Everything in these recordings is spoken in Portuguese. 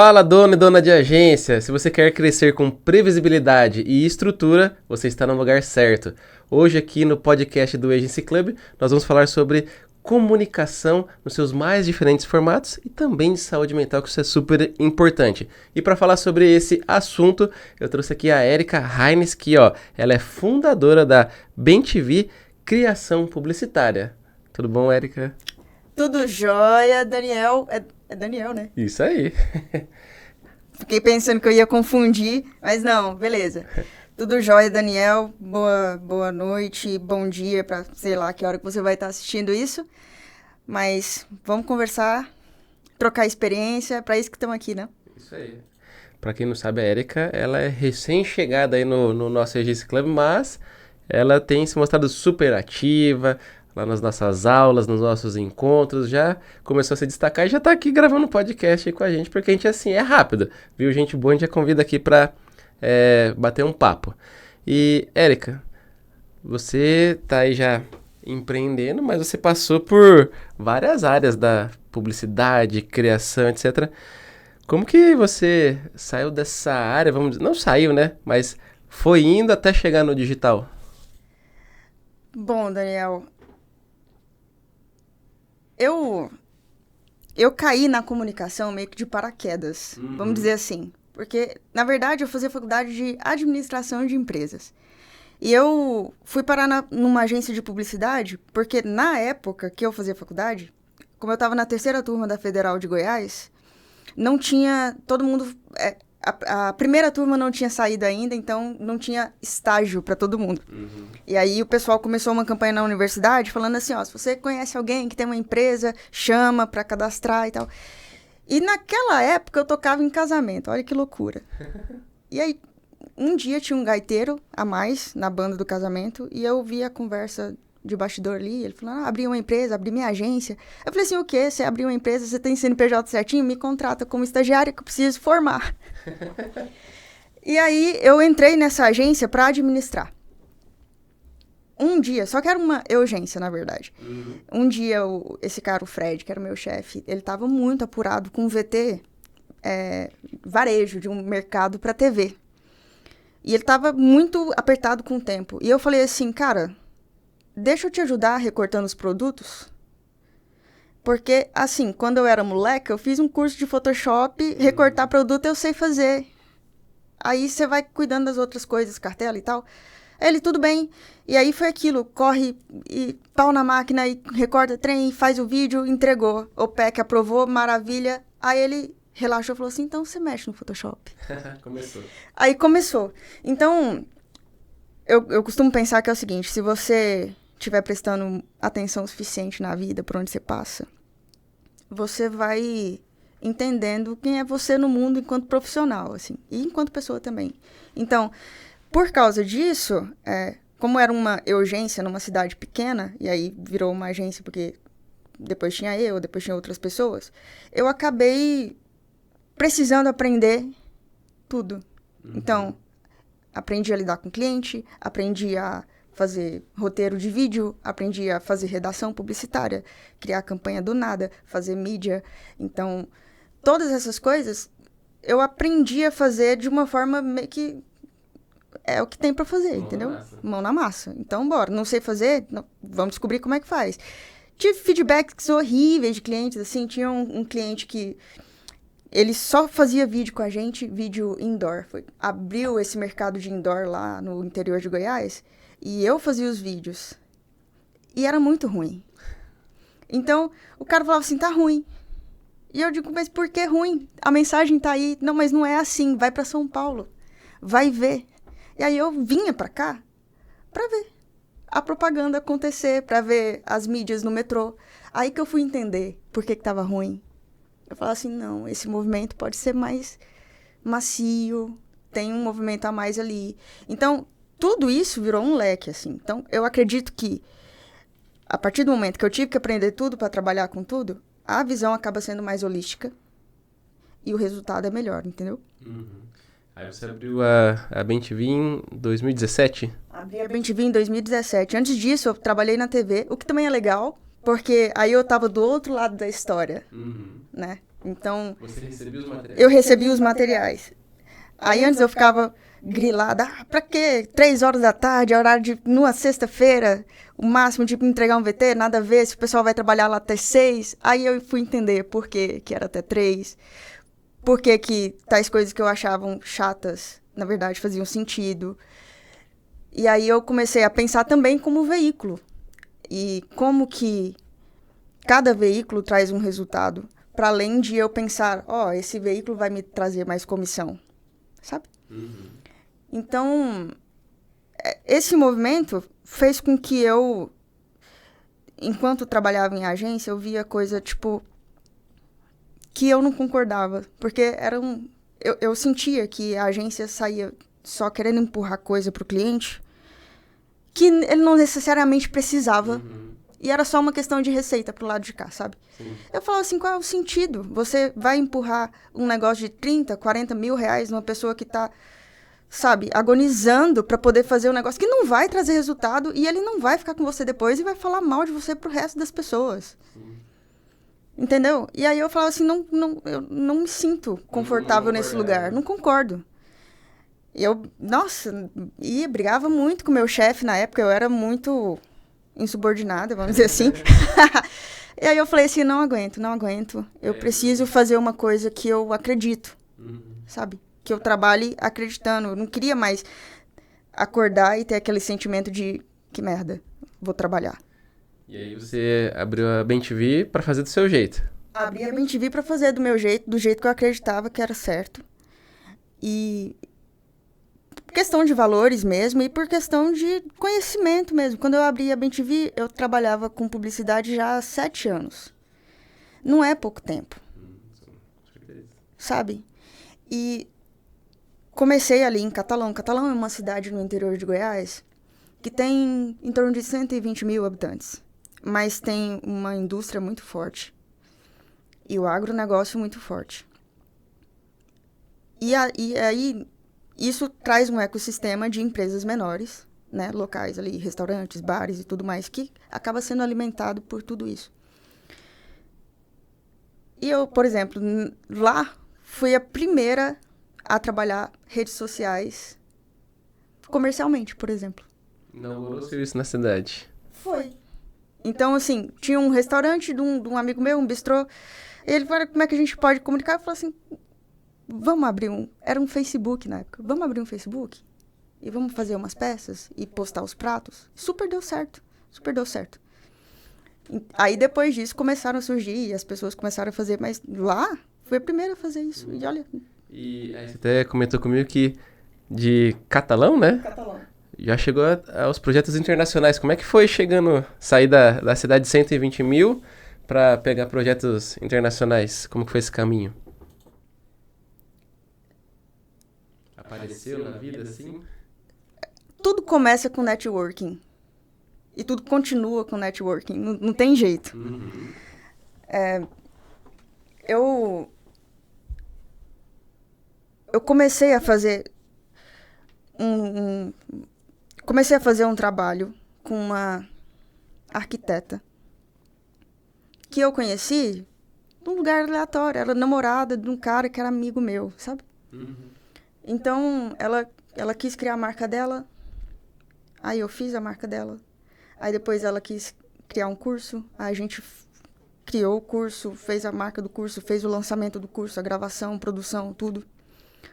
Fala, dono e dona de agência! Se você quer crescer com previsibilidade e estrutura, você está no lugar certo. Hoje aqui no podcast do Agency Club, nós vamos falar sobre comunicação nos seus mais diferentes formatos e também de saúde mental, que isso é super importante. E para falar sobre esse assunto, eu trouxe aqui a Erika Heinz, que ela é fundadora da BemTV Criação Publicitária. Tudo bom, Erika? Tudo jóia, Daniel. É Daniel, né? Isso aí. Fiquei pensando que eu ia confundir, mas não, beleza. Tudo jóia, Daniel. Boa noite, bom dia, para sei lá que hora que você vai estar assistindo isso. Mas vamos conversar, trocar experiência, para isso que estamos aqui, né? Isso aí. Para quem não sabe, a Erika, ela é recém-chegada aí no nosso Agency Club, mas ela tem se mostrado super ativa lá nas nossas aulas, nos nossos encontros, já começou a se destacar e já tá aqui gravando um podcast aí com a gente, porque a gente, assim, é rápido, viu? Gente boa, a gente já convida aqui pra bater um papo. E, Erika, você tá aí já empreendendo, mas você passou por várias áreas da publicidade, criação, etc. Como que você saiu dessa área, vamos dizer, não saiu, né? Mas foi indo até chegar no digital? Bom, Daniel, eu caí na comunicação meio que de paraquedas, vamos dizer assim. Porque, na verdade, eu fazia faculdade de administração de empresas. E eu fui parar numa agência de publicidade, porque na época que eu fazia faculdade, como eu estava na terceira turma da Federal de Goiás, não tinha, todo mundo, a primeira turma não tinha saído ainda, então não tinha estágio para todo mundo. E aí o pessoal começou uma campanha na universidade falando assim, se você conhece alguém que tem uma empresa, chama para cadastrar e tal. E naquela época eu tocava em casamento, olha que loucura. E aí um dia tinha um gaiteiro a mais na banda do casamento e eu vi a conversa de bastidor ali, ele falou, abri uma empresa, abri minha agência. Eu falei assim, o quê? Você abriu uma empresa, você tem CNPJ certinho? Me contrata como estagiária que eu preciso formar. E aí eu entrei nessa agência para administrar. Um dia, só que era uma urgência, na verdade. Um dia, esse cara, o Fred, que era o meu chefe, ele estava muito apurado com um VT, varejo, de um mercado para TV. E ele estava muito apertado com o tempo. E eu falei assim, cara, deixa eu te ajudar recortando os produtos. Porque, assim, quando eu era moleque, eu fiz um curso de Photoshop, recortar produto eu sei fazer. Aí você vai cuidando das outras coisas, cartela e tal. Ele, tudo bem. E aí foi aquilo, corre e pau na máquina e recorta trem, faz o vídeo, entregou. O PEC aprovou, maravilha. Aí ele relaxou e falou assim, então você mexe no Photoshop. Começou. Aí começou. Então, eu costumo pensar que é o seguinte, se você estiver prestando atenção suficiente na vida, por onde você passa, você vai entendendo quem é você no mundo enquanto profissional, assim, e enquanto pessoa também. Então, por causa disso, como era uma urgência numa cidade pequena, e aí virou uma agência porque depois tinha outras pessoas, eu acabei precisando aprender tudo. Então, aprendi a lidar com cliente, aprendi a fazer roteiro de vídeo, aprendi a fazer redação publicitária, criar campanha do nada, fazer mídia. Então, todas essas coisas eu aprendi a fazer de uma forma meio que é o que tem pra fazer, entendeu? Mão na massa. Então, bora. Não sei fazer? Não, vamos descobrir como é que faz. Tive feedbacks horríveis de clientes, assim. Tinha um cliente que ele só fazia vídeo com a gente, vídeo indoor. Abriu esse mercado de indoor lá no interior de Goiás e eu fazia os vídeos. E era muito ruim. Então, o cara falava assim, tá ruim. E eu digo, mas por que ruim? A mensagem tá aí. Não, mas não é assim. Vai pra São Paulo. Vai ver. E aí eu vinha pra cá pra ver a propaganda acontecer, pra ver as mídias no metrô. Aí que eu fui entender por que tava ruim. Eu falava assim, não, esse movimento pode ser mais macio, tem um movimento a mais ali. Então, tudo isso virou um leque, assim. Então, eu acredito que, a partir do momento que eu tive que aprender tudo para trabalhar com tudo, a visão acaba sendo mais holística e o resultado é melhor, entendeu? Aí você abriu a BemTV em 2017? Abri a BemTV em 2017. Antes disso, eu trabalhei na TV, o que também é legal, porque aí eu tava do outro lado da história, né? Então, Você recebia os materiais? eu recebi os materiais. Aí antes eu ficava grilada, pra quê? 3 horas da tarde, é horário de, numa sexta-feira, o máximo de entregar um VT, nada a ver, se o pessoal vai trabalhar lá até 6. Aí eu fui entender por que era até 3, por que tais coisas que eu achava chatas, na verdade, faziam sentido. E aí eu comecei a pensar também como veículo. E como que cada veículo traz um resultado, para além de eu pensar, esse veículo vai me trazer mais comissão, sabe? Uhum. Então, esse movimento fez com que eu, enquanto trabalhava em agência, eu via coisa, tipo, que eu não concordava. Porque eu sentia que a agência saía só querendo empurrar coisa pro cliente que ele não necessariamente precisava. Uhum. E era só uma questão de receita pro lado de cá, sabe? Sim. Eu falava assim, qual é o sentido? Você vai empurrar um negócio de 30, 40 mil reais numa pessoa que tá, sabe, agonizando pra poder fazer um negócio que não vai trazer resultado e ele não vai ficar com você depois e vai falar mal de você pro resto das pessoas. Sim. Entendeu? E aí eu falava assim, eu não me sinto confortável nesse lugar, não concordo. E eu, nossa, brigava muito com o meu chefe na época, eu era muito insubordinada, vamos dizer assim. E aí eu falei assim, não aguento. Eu preciso fazer uma coisa que eu acredito, sabe? Que eu trabalhe acreditando. Eu não queria mais acordar e ter aquele sentimento de, que merda, vou trabalhar. E aí você abriu a BenTV pra fazer do seu jeito. Abri a BenTV pra fazer do meu jeito, do jeito que eu acreditava que era certo. E por questão de valores mesmo e por questão de conhecimento mesmo. Quando eu abri a BenTV, eu trabalhava com publicidade já há 7 anos. Não é pouco tempo, sabe? E comecei ali em Catalão. Catalão é uma cidade no interior de Goiás que tem em torno de 120 mil habitantes, mas tem uma indústria muito forte e o agronegócio muito forte. E aí isso traz um ecossistema de empresas menores, né, locais ali, restaurantes, bares e tudo mais, que acaba sendo alimentado por tudo isso. E eu, por exemplo, lá fui a primeira a trabalhar redes sociais comercialmente, por exemplo. Inaugurou serviço na cidade. Foi. Então, assim, tinha um restaurante de um amigo meu, um bistrô, e ele falou, como é que a gente pode comunicar? Eu falei assim, vamos abrir era um Facebook na época, vamos abrir um Facebook e vamos fazer umas peças e postar os pratos. Super deu certo. Aí depois disso começaram a surgir, as pessoas começaram a fazer, mas lá fui a primeira a fazer isso. E olha. E aí você até comentou comigo que de Catalão, né? Catalão. Já chegou aos projetos internacionais. Como é que foi sair da cidade de 120 mil para pegar projetos internacionais? Como que foi esse caminho? Apareceu na vida assim? Tudo começa com networking. E tudo continua com networking. Não tem jeito. Uhum. Eu comecei a fazer um trabalho com uma arquiteta que eu conheci num lugar aleatório. Era namorada de um cara que era amigo meu, sabe? Uhum. Então, ela quis criar a marca dela. Aí eu fiz a marca dela. Aí depois ela quis criar um curso. Aí a gente criou o curso, fez a marca do curso, fez o lançamento do curso, a gravação, produção, tudo.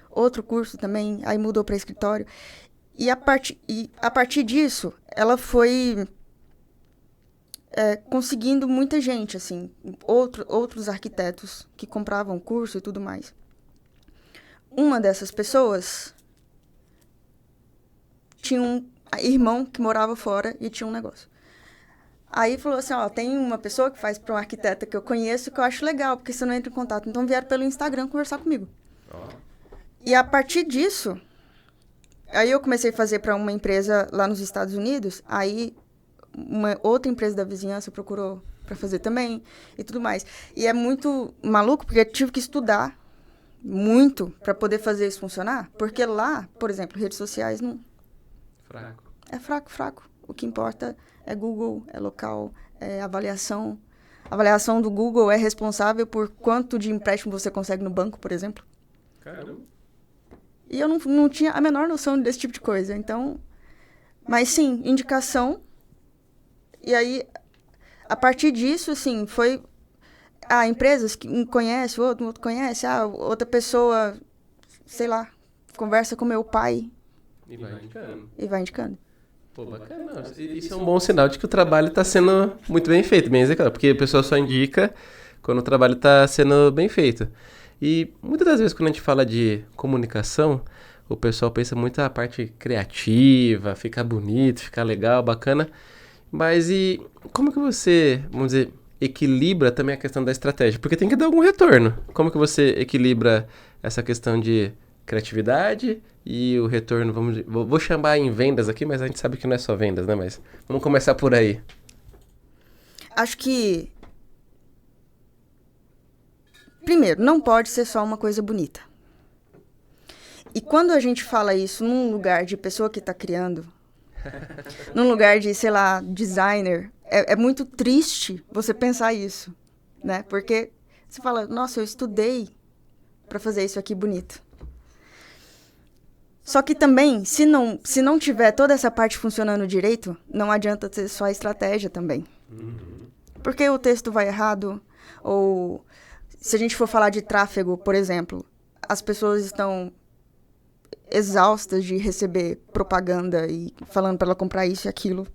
Outro curso também, aí mudou para escritório. E a partir disso, ela foi conseguindo muita gente, assim, outros arquitetos que compravam curso e tudo mais. Uma dessas pessoas tinha um irmão que morava fora e tinha um negócio. Aí falou assim, tem uma pessoa que faz para um arquiteta que eu conheço que eu acho legal, porque você não entra em contato. Então vieram pelo Instagram conversar comigo. E a partir disso, aí eu comecei a fazer para uma empresa lá nos Estados Unidos, aí uma outra empresa da vizinhança procurou para fazer também e tudo mais. E é muito maluco, porque eu tive que estudar muito para poder fazer isso funcionar, porque lá, por exemplo, redes sociais não... Fraco. É fraco. O que importa é Google, é local, é avaliação. A avaliação do Google é responsável por quanto de empréstimo você consegue no banco, por exemplo. Caramba. E eu não tinha a menor noção desse tipo de coisa. Então, mas sim, indicação. E aí, a partir disso, assim, foi... empresas que um conhece, o outro conhece. Outra pessoa, sei lá, conversa com meu pai. E vai indicando. Pô, bacana. Isso é um bom bom sinal de que o trabalho está sendo muito bem feito, bem executado. Porque a pessoa só indica quando o trabalho está sendo bem feito. E muitas das vezes quando a gente fala de comunicação, o pessoal pensa muito na parte criativa, ficar bonito, ficar legal, bacana. Mas e como que você, vamos dizer, equilibra também a questão da estratégia? Porque tem que dar algum retorno. Como que você equilibra essa questão de criatividade e o retorno, vou chamar em vendas aqui, mas a gente sabe que não é só vendas, né? Mas vamos começar por aí. Acho que, primeiro, não pode ser só uma coisa bonita. E quando a gente fala isso num lugar de pessoa que está criando, num lugar de, sei lá, designer, é muito triste você pensar isso, né? Porque você fala, nossa, eu estudei para fazer isso aqui bonito. Só que também, se não tiver toda essa parte funcionando direito, não adianta ter só a estratégia também. Porque o texto vai errado, ou se a gente for falar de tráfego, por exemplo, as pessoas estão exaustas de receber propaganda e falando para ela comprar isso e aquilo.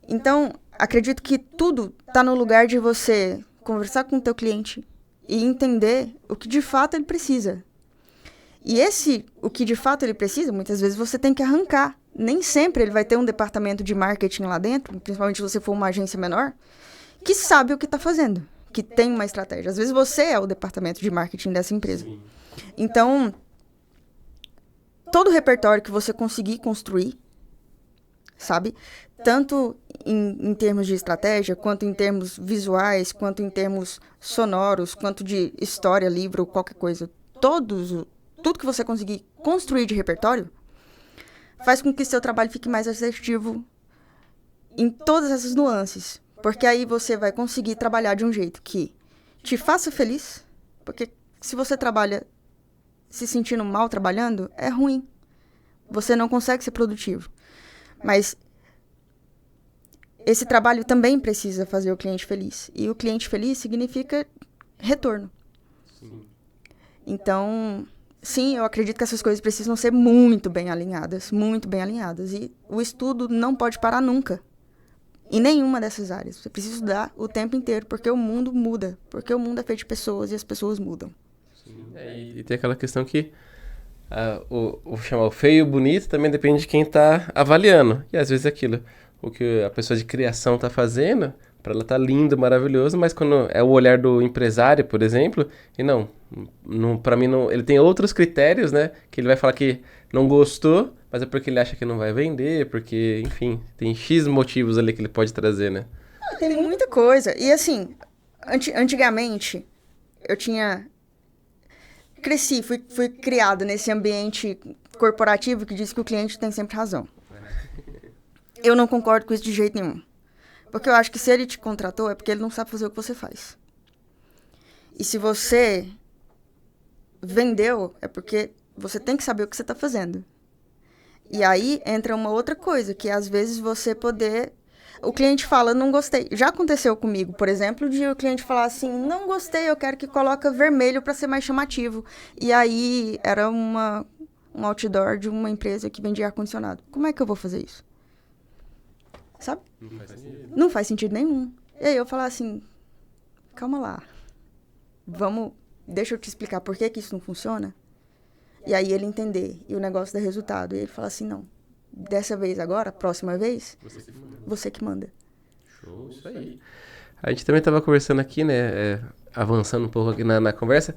Então, acredito que tudo está no lugar de você conversar com o teu cliente e entender o que de fato ele precisa. E o que de fato ele precisa, muitas vezes você tem que arrancar. Nem sempre ele vai ter um departamento de marketing lá dentro, principalmente se você for uma agência menor, que sabe o que está fazendo, que tem uma estratégia. Às vezes você é o departamento de marketing dessa empresa. Sim. Então, todo o repertório que você conseguir construir, sabe? Tanto em termos de estratégia, quanto em termos visuais, quanto em termos sonoros, quanto de história, livro, qualquer coisa. Tudo que você conseguir construir de repertório faz com que seu trabalho fique mais assertivo em todas essas nuances. Porque aí você vai conseguir trabalhar de um jeito que te faça feliz. Porque se você trabalha se sentindo mal trabalhando, é ruim. Você não consegue ser produtivo. Mas esse trabalho também precisa fazer o cliente feliz. E o cliente feliz significa retorno. Sim. Então, sim, eu acredito que essas coisas precisam ser muito bem alinhadas. Muito bem alinhadas. E o estudo não pode parar nunca. Em nenhuma dessas áreas. Você precisa estudar o tempo inteiro, porque o mundo muda. Porque o mundo é feito de pessoas e as pessoas mudam. Sim. E tem aquela questão que vou chamar o feio e o bonito também depende de quem está avaliando. E às vezes é aquilo, o que a pessoa de criação está fazendo, para ela tá lindo, maravilhoso, mas quando é o olhar do empresário, por exemplo, e não para mim não, ele tem outros critérios, né, que ele vai falar que não gostou, mas é porque ele acha que não vai vender, porque, enfim, tem X motivos ali que ele pode trazer, né? Tem muita coisa. E assim, antigamente, eu cresci, fui criado nesse ambiente corporativo que diz que o cliente tem sempre razão. Eu não concordo com isso de jeito nenhum. Porque eu acho que se ele te contratou é porque ele não sabe fazer o que você faz. E se você vendeu, é porque você tem que saber o que você está fazendo. E aí entra uma outra coisa, que às vezes você poder... O cliente fala, não gostei. Já aconteceu comigo, por exemplo, de o cliente falar assim, não gostei, eu quero que coloque vermelho para ser mais chamativo. E aí era um outdoor de uma empresa que vendia ar-condicionado. Como é que eu vou fazer isso? Sabe? Não faz sentido. Não faz sentido nenhum. E aí eu falar assim, calma lá. Deixa eu te explicar por que isso não funciona. E aí ele entender, e o negócio dar resultado. E ele fala assim, não, dessa vez agora, próxima vez, você que manda. Show, isso aí. A gente também estava conversando aqui, né, avançando um pouco aqui na conversa,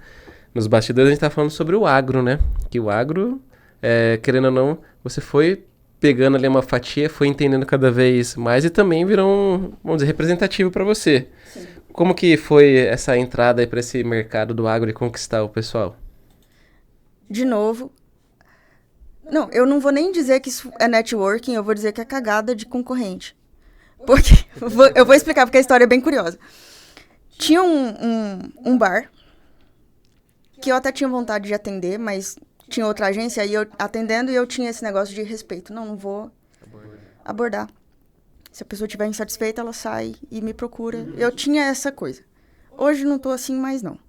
nos bastidores a gente estava falando sobre o agro, né, que o agro, querendo ou não, você foi pegando ali uma fatia, foi entendendo cada vez mais e também virou vamos dizer, representativo para você. Sim. Como que foi essa entrada aí para esse mercado do agro e conquistar o pessoal? De novo, não, eu não vou nem dizer que isso é networking, eu vou dizer que é cagada de concorrente. Porque, eu vou explicar, porque a história é bem curiosa. Tinha um bar que eu até tinha vontade de atender, mas tinha outra agência aí eu atendendo e eu tinha esse negócio de respeito. Não vou abordar. Se a pessoa estiver insatisfeita, ela sai e me procura. Eu tinha essa coisa. Hoje não tô assim mais, não.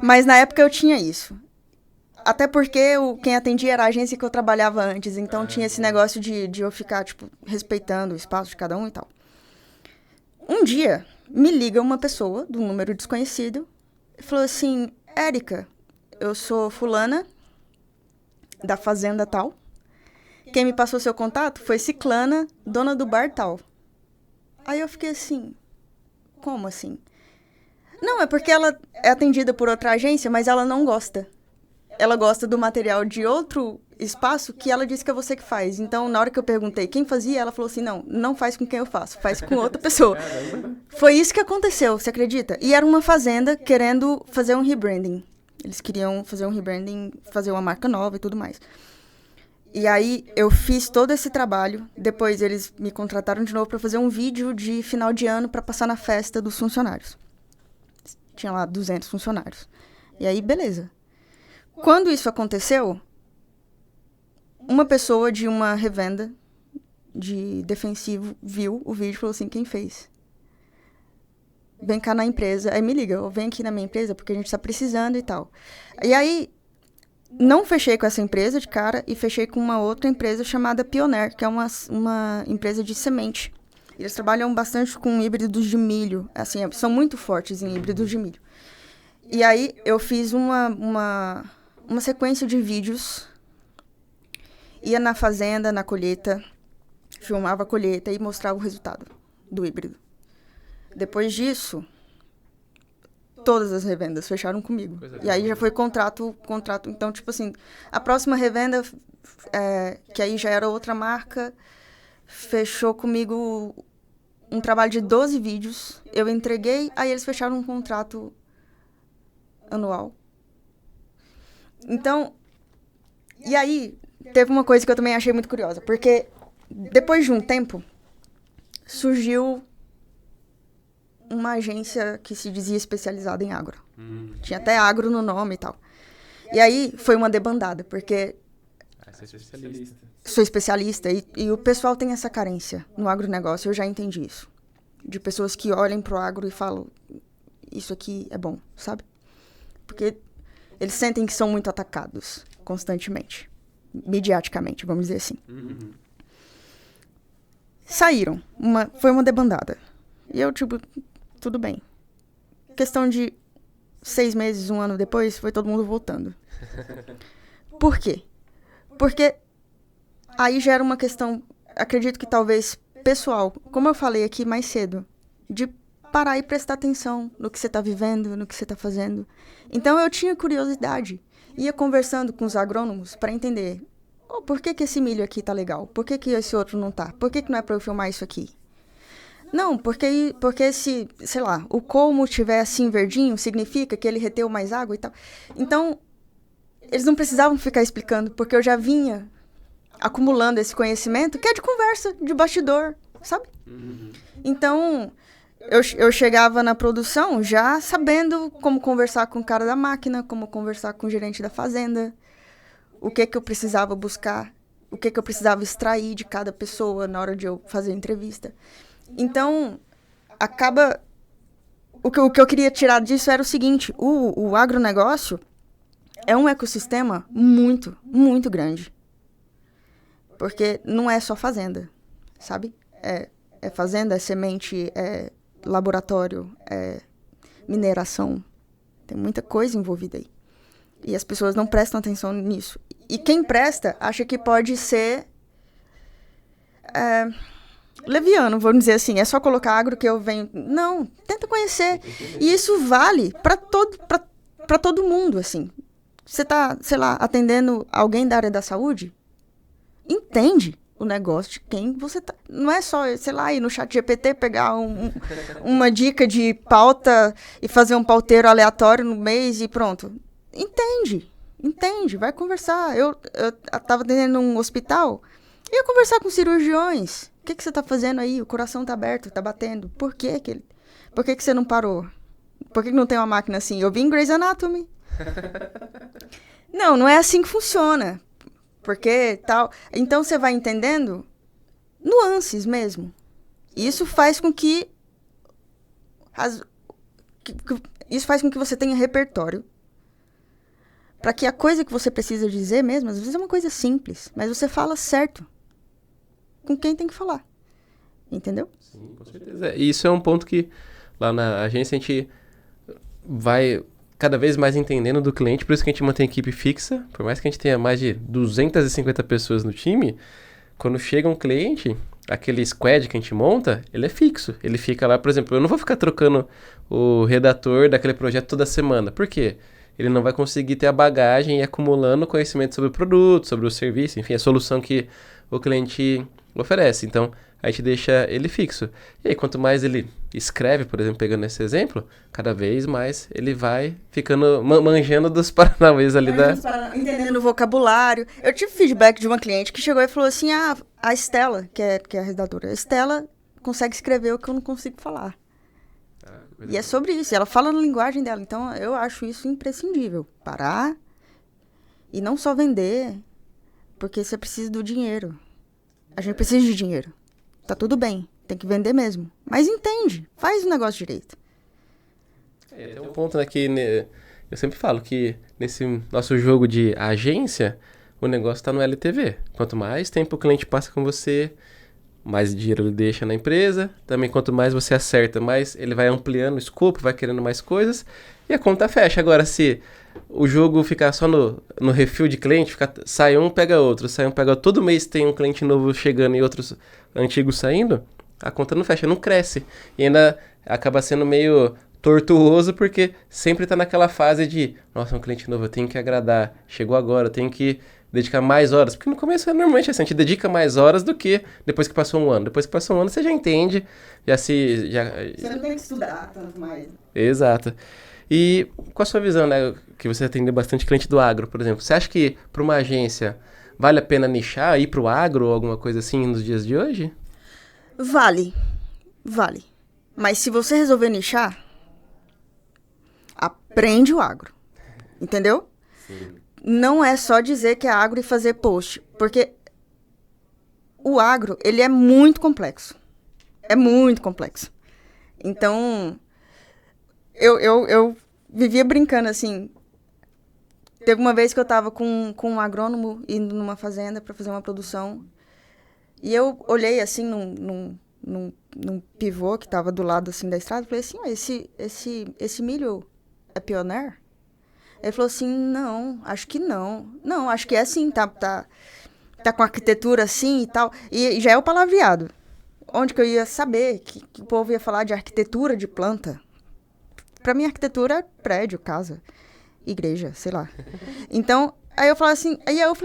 Mas na época eu tinha isso. Até porque quem atendia era a agência que eu trabalhava antes. Então tinha esse negócio de eu ficar, tipo, respeitando o espaço de cada um e tal. Um dia, me liga uma pessoa, de um número desconhecido, e falou assim, Érica, eu sou fulana, da fazenda tal. Quem me passou seu contato foi Ciclana, dona do bar tal. Aí eu fiquei assim, como assim? Não, é porque ela é atendida por outra agência, mas ela não gosta. Ela gosta do material de outro espaço que ela disse que é você que faz. Então, na hora que eu perguntei quem fazia, ela falou assim, não faz com quem eu faço, faz com outra pessoa. Foi isso que aconteceu, você acredita? E era uma fazenda querendo fazer um rebranding. Eles queriam fazer um rebranding, fazer uma marca nova e tudo mais. E aí, eu fiz todo esse trabalho. Depois, eles me contrataram de novo para fazer um vídeo de final de ano para passar na festa dos funcionários. Tinha lá 200 funcionários. E aí, beleza. Quando isso aconteceu, uma pessoa de uma revenda de defensivo viu o vídeo e falou assim, quem fez? Vem cá na empresa. Aí me liga, vem aqui na minha empresa porque a gente tá precisando e tal. E aí, não fechei com essa empresa de cara e fechei com uma outra empresa chamada Pioneer, que é uma empresa de semente. Eles trabalham bastante com híbridos de milho, assim, são muito fortes em híbridos de milho. E aí, eu fiz uma sequência de vídeos, ia na fazenda, na colheita, filmava a colheita e mostrava o resultado do híbrido. Depois disso, todas as revendas fecharam comigo. E aí já foi contrato. Então, tipo assim, a próxima revenda, que aí já era outra marca, fechou comigo um trabalho de 12 vídeos. Eu entreguei, aí eles fecharam um contrato anual. Então, e aí, teve uma coisa que eu também achei muito curiosa, porque depois de um tempo, surgiu uma agência que se dizia especializada em agro. Tinha até agro no nome e tal. E aí, foi uma debandada, porque Você é especialista. sou especialista e o pessoal tem essa carência no agronegócio, eu já entendi isso. De pessoas que olhem pro agro e falam, isso aqui é bom, sabe? Porque eles sentem que são muito atacados constantemente, mediaticamente, vamos dizer assim. Saíram, foi uma debandada. E eu, tipo, tudo bem. Questão de 6 meses, 1 ano depois, foi todo mundo voltando. Por quê? Porque aí já era uma questão, acredito que talvez pessoal, como eu falei aqui mais cedo, de parar e prestar atenção no que você está vivendo, no que você está fazendo. Então eu tinha curiosidade, ia conversando com os agrônomos para entender, por que esse milho aqui tá legal? Por que esse outro não tá? Por que não é para eu filmar isso aqui? Não, porque se, sei lá, o colmo estiver assim verdinho, significa que ele reteu mais água e tal. Então, eles não precisavam ficar explicando, porque eu já vinha acumulando esse conhecimento, que é de conversa, de bastidor, sabe? Então, eu chegava na produção já sabendo como conversar com o cara da máquina, como conversar com o gerente da fazenda, o que eu precisava buscar, o que eu precisava extrair de cada pessoa na hora de eu fazer a entrevista. Então, acaba... O que eu queria tirar disso era o seguinte, o agronegócio é um ecossistema muito, muito grande. Porque não é só fazenda, sabe? É fazenda, é semente, é laboratório, é mineração. Tem muita coisa envolvida aí. E as pessoas não prestam atenção nisso. E quem presta acha que pode ser leviano, vamos dizer assim. É só colocar agro que eu venho... Não, tenta conhecer. E isso vale para todo mundo, assim. Você tá, sei lá, atendendo alguém da área da saúde? Entende o negócio de quem você tá... Não é só, sei lá, ir no chat GPT, pegar uma dica de pauta e fazer um pauteiro aleatório no mês e pronto. Entende, vai conversar. Eu tava atendendo um hospital, ia conversar com cirurgiões. O que você tá fazendo aí? O coração tá aberto, tá batendo. Por que Por que você não parou? Por que não tem uma máquina assim? Eu vi em Grey's Anatomy. Não é assim que funciona. Porque tal... Então, você vai entendendo nuances mesmo. Isso faz com que... Isso faz com que você tenha repertório. Para que a coisa que você precisa dizer mesmo, às vezes é uma coisa simples, mas você fala certo com quem tem que falar. Entendeu? Sim, com certeza. E isso é um ponto que lá na agência a gente vai cada vez mais entendendo do cliente, por isso que a gente mantém a equipe fixa, por mais que a gente tenha mais de 250 pessoas no time, quando chega um cliente, aquele squad que a gente monta, ele é fixo. Ele fica lá, por exemplo, eu não vou ficar trocando o redator daquele projeto toda semana. Por quê? Ele não vai conseguir ter a bagagem e acumulando conhecimento sobre o produto, sobre o serviço, enfim, a solução que o cliente oferece. Então, a gente deixa ele fixo. E aí, quanto mais ele escreve, por exemplo, pegando esse exemplo, cada vez mais ele vai ficando manjando dos paranauês ali da... Entendendo o vocabulário. Eu tive feedback de uma cliente que chegou e falou assim, a Estela, que é a redatora, a Estela consegue escrever o que eu não consigo falar. E é sobre isso, ela fala na linguagem dela. Então, eu acho isso imprescindível. Parar e não só vender, porque você precisa do dinheiro. A gente precisa de dinheiro. Tá tudo bem, tem que vender mesmo. Mas entende, faz o negócio direito. Tem um ponto, né, que eu sempre falo que nesse nosso jogo de agência, o negócio tá no LTV. Quanto mais tempo o cliente passa com você, mais dinheiro ele deixa na empresa. Também quanto mais você acerta, mais ele vai ampliando o escopo, vai querendo mais coisas e a conta fecha. Agora, se o jogo ficar só no refil de cliente, sai um, pega outro, sai um, pega outro. Todo mês tem um cliente novo chegando e outros antigos saindo, a conta não fecha, não cresce. E ainda acaba sendo meio tortuoso porque sempre tá naquela fase de nossa, um cliente novo, eu tenho que agradar, chegou agora, eu tenho que dedicar mais horas, porque no começo normalmente assim, a gente dedica mais horas do que depois que passou um ano. Depois que passou um ano você já entende, Você não tem que estudar tanto mais. Exato. E com a sua visão, né, que você atende bastante cliente do agro, por exemplo, você acha que para uma agência vale a pena nichar, ir para o agro ou alguma coisa assim nos dias de hoje? Vale. Mas se você resolver nichar, aprende o agro. Entendeu? Sim. Não é só dizer que é agro e fazer post. Porque o agro, ele é muito complexo. É muito complexo. Então, eu vivia brincando, assim. Teve uma vez que eu tava com um agrônomo indo numa fazenda para fazer uma produção. E eu olhei, assim, num pivô que tava do lado, assim, da estrada. Falei assim, esse milho é Pioneer? Ele falou assim, não, acho que não. Não, acho que é assim, tá com arquitetura assim e tal. E já é o palavreado. Onde que eu ia saber que o povo ia falar de arquitetura de planta? Pra mim, arquitetura é prédio, casa, igreja, sei lá. Então, aí eu falei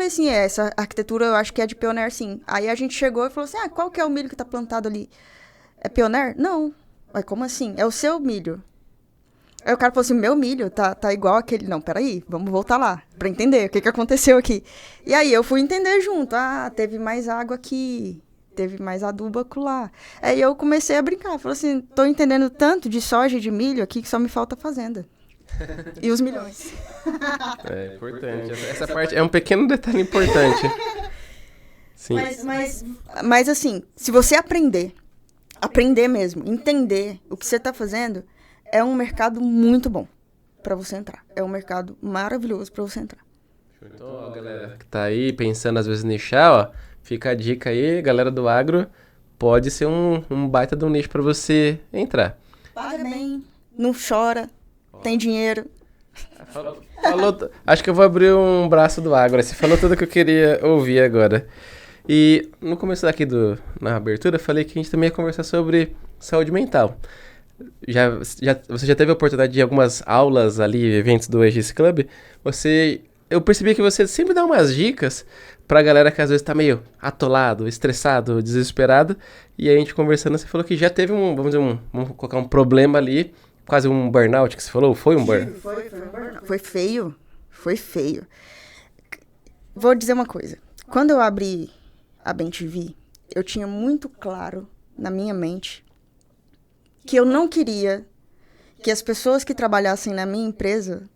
assim, essa arquitetura eu acho que é de Pioneer, sim. Aí a gente chegou e falou assim, qual que é o milho que tá plantado ali? É Pioneer? Não. Mas como assim? É o seu milho. Aí o cara falou assim, meu milho tá igual aquele... Não, peraí, vamos voltar lá, pra entender o que aconteceu aqui. E aí eu fui entender junto. Teve mais água aqui, teve mais adubo acolá. Aí eu comecei a brincar, falei assim, tô entendendo tanto de soja e de milho aqui que só me falta fazenda. E os milhões. É importante, essa parte é um pequeno detalhe importante. Sim. Mas assim, se você aprender mesmo, entender o que você tá fazendo... É um mercado muito bom para você entrar. É um mercado maravilhoso para você entrar. Então, ó, galera que tá aí pensando às vezes nichar, ó, fica a dica aí, galera do agro, pode ser um baita de um nicho para você entrar. Paga bem, não chora, tem dinheiro. Acho que eu vou abrir um braço do agro. Você falou tudo que eu queria ouvir agora. E no começo daqui na abertura, eu falei que a gente também ia conversar sobre saúde mental. Você já teve a oportunidade de ir algumas aulas ali, eventos do Aegis Club? Eu percebi que você sempre dá umas dicas pra galera que às vezes tá meio atolado, estressado, desesperado. E aí a gente conversando, você falou que já teve vamos colocar um problema ali, quase um burnout que você falou. Foi um burnout? Foi um burnout. Foi feio. Vou dizer uma coisa. Quando eu abri a BemTV, eu tinha muito claro na minha mente que eu não queria que as pessoas que trabalhassem na minha empresa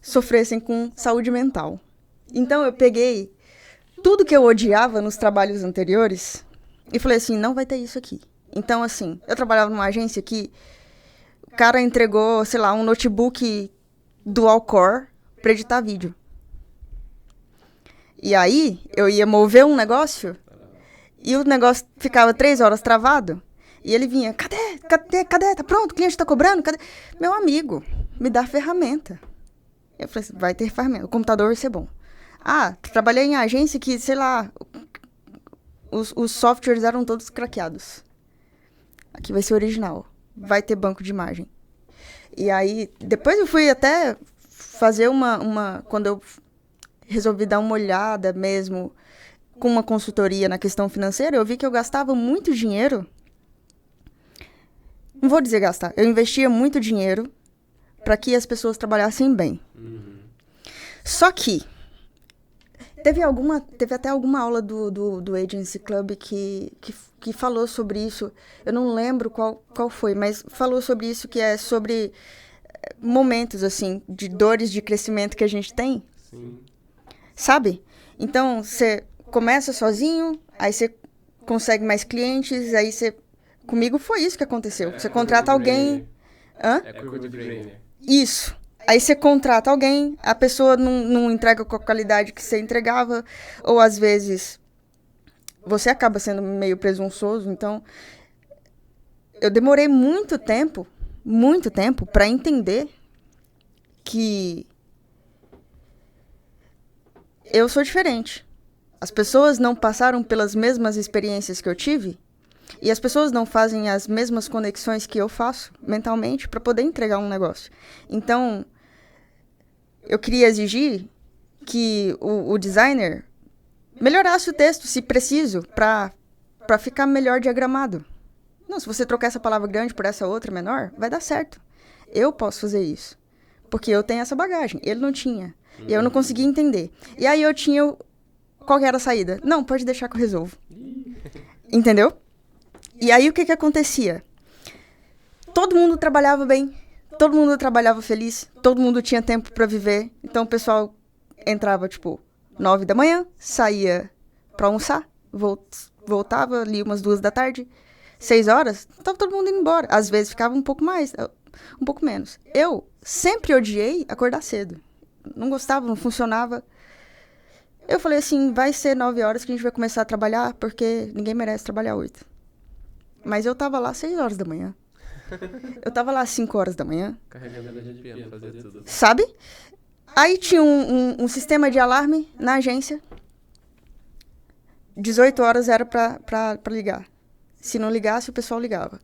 sofressem com saúde mental. Então eu peguei tudo que eu odiava nos trabalhos anteriores e falei assim, não vai ter isso aqui. Então, assim, eu trabalhava numa agência que o cara entregou, sei lá, um notebook dual core para editar vídeo. E aí, eu ia mover um negócio e o negócio ficava 3 horas travado. E ele vinha, cadê? Tá pronto? O cliente tá cobrando? Cadê? Meu amigo, me dá a ferramenta. Eu falei assim, vai ter ferramenta, o computador vai ser bom. Ah, trabalhei em agência que, sei lá, os softwares eram todos craqueados. Aqui vai ser original. Vai ter banco de imagem. E aí, depois eu fui até fazer quando eu resolvi dar uma olhada mesmo com uma consultoria na questão financeira, eu vi que eu gastava muito dinheiro. Não vou dizer gastar. Eu investia muito dinheiro para que as pessoas trabalhassem bem. Só que teve até alguma aula do Agency Club que falou sobre isso. Eu não lembro qual foi, mas falou sobre isso, que é sobre momentos, assim, de dores de crescimento que a gente tem. Sim. Sabe? Então, você começa sozinho, aí você consegue mais clientes, aí você... Comigo foi isso que aconteceu. Você contrata alguém... Hã? É a curva de Grainer. Isso. Aí você contrata alguém, a pessoa não entrega com a qualidade que você entregava, ou às vezes você acaba sendo meio presunçoso. Então, eu demorei muito tempo para entender que eu sou diferente. As pessoas não passaram pelas mesmas experiências que eu tive, e as pessoas não fazem as mesmas conexões que eu faço mentalmente para poder entregar um negócio. Então, eu queria exigir que o designer melhorasse o texto, se preciso, para ficar melhor diagramado. Não, se você trocar essa palavra grande por essa outra menor, vai dar certo. Eu posso fazer isso, porque eu tenho essa bagagem. Ele não tinha. E eu não conseguia entender. E aí eu tinha... Qual que era a saída? Não, pode deixar que eu resolvo. Entendeu? E aí o que acontecia? Todo mundo trabalhava bem. Todo mundo trabalhava feliz. Todo mundo tinha tempo para viver. Então o pessoal entrava, 9 da manhã, saía para almoçar, voltava ali umas 2 da tarde, 6 horas, tava todo mundo indo embora. Às vezes ficava um pouco mais, um pouco menos. Eu sempre odiei acordar cedo. Não gostava, não funcionava. Eu falei assim, vai ser 9 horas que a gente vai começar a trabalhar, porque ninguém merece trabalhar 8. Mas eu tava lá 6 horas da manhã. Eu tava lá 5 horas da manhã. Carregando a GPM, fazer tudo. Sabe? Aí tinha um sistema de alarme na agência. 18 horas era pra ligar. Se não ligasse, o pessoal ligava.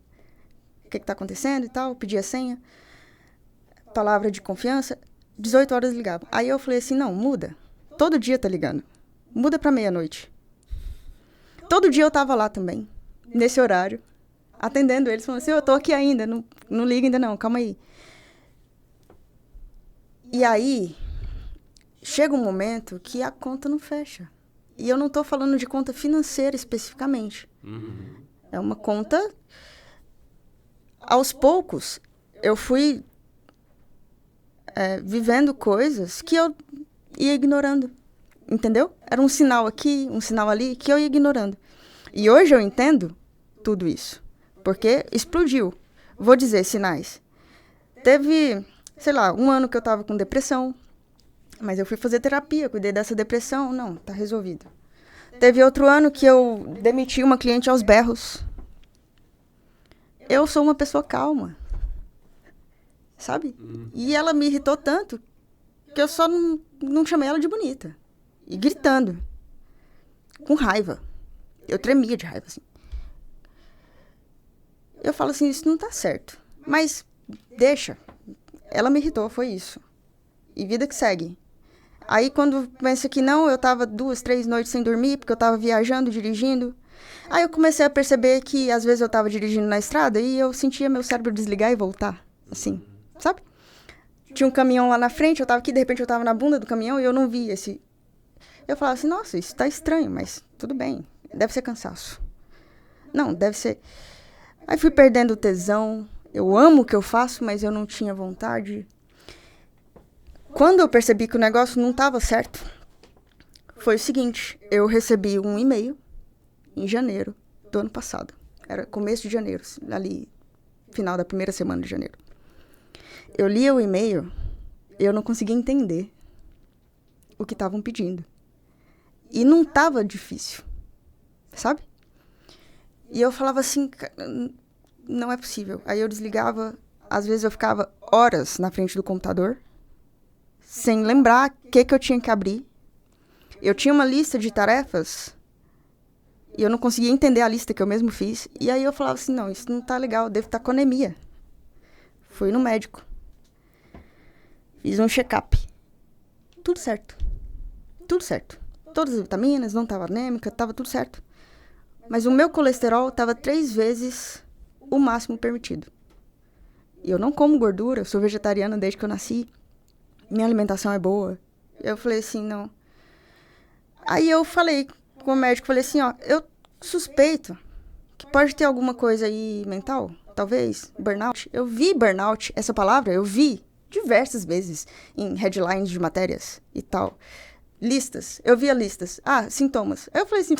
O que tá acontecendo e tal, pedia senha, palavra de confiança. 18 horas ligava. Aí eu falei assim, não, muda. Todo dia tá ligando. Muda pra meia-noite. Todo dia eu tava lá também, nesse horário, atendendo eles, falando assim, eu tô aqui ainda, não liga ainda não, calma aí. E aí, chega um momento que a conta não fecha. E eu não tô falando de conta financeira especificamente. É uma conta... Aos poucos, eu fui vivendo coisas que eu ia ignorando, entendeu? Era um sinal aqui, um sinal ali, que eu ia ignorando. E hoje eu entendo tudo isso, porque explodiu. Vou dizer sinais. Teve, sei lá, 1 ano que eu tava com depressão, mas eu fui fazer terapia, cuidei dessa depressão, não, tá resolvido. Teve outro ano que eu demiti uma cliente aos berros. Eu sou uma pessoa calma, sabe? E ela me irritou tanto que eu só não chamei ela de bonita. E gritando. Com raiva. Eu tremia de raiva, assim. Eu falo assim, isso não tá certo. Mas deixa. Ela me irritou, foi isso. E vida que segue. Aí quando pensa que não, eu tava 2, 3 noites sem dormir, porque eu tava viajando, dirigindo. Aí eu comecei a perceber que às vezes eu tava dirigindo na estrada e eu sentia meu cérebro desligar e voltar. Assim, sabe? Tinha um caminhão lá na frente, eu tava aqui, de repente eu tava na bunda do caminhão e eu não vi esse... Eu falava assim, nossa, isso tá estranho, mas tudo bem, deve ser cansaço. Não, deve ser... Aí fui perdendo o tesão. Eu amo o que eu faço, mas eu não tinha vontade. Quando eu percebi que o negócio não estava certo, foi o seguinte, eu recebi um e-mail em janeiro do ano passado. Era começo de janeiro, ali, final da primeira semana de janeiro. Eu li o e-mail e eu não conseguia entender o que estavam pedindo. E não estava difícil, sabe? E eu falava assim, não é possível. Aí eu desligava, às vezes eu ficava horas na frente do computador, sem lembrar o que eu tinha que abrir. Eu tinha uma lista de tarefas e eu não conseguia entender a lista que eu mesmo fiz. E aí eu falava assim, não, isso não tá legal, eu devo estar com anemia. Fui no médico. Fiz um check-up. Tudo certo. Tudo certo. Todas as vitaminas, não estava anêmica, estava tudo certo. Mas o meu colesterol estava 3 vezes o máximo permitido. E eu não como gordura, sou vegetariana desde que eu nasci. Minha alimentação é boa. Eu falei assim, não. Aí eu falei com o médico, falei assim, ó, eu suspeito que pode ter alguma coisa aí mental, talvez, burnout. Eu vi burnout, essa palavra, eu vi diversas vezes em headlines de matérias e tal. Listas, eu via listas. Ah, sintomas. Aí eu falei assim,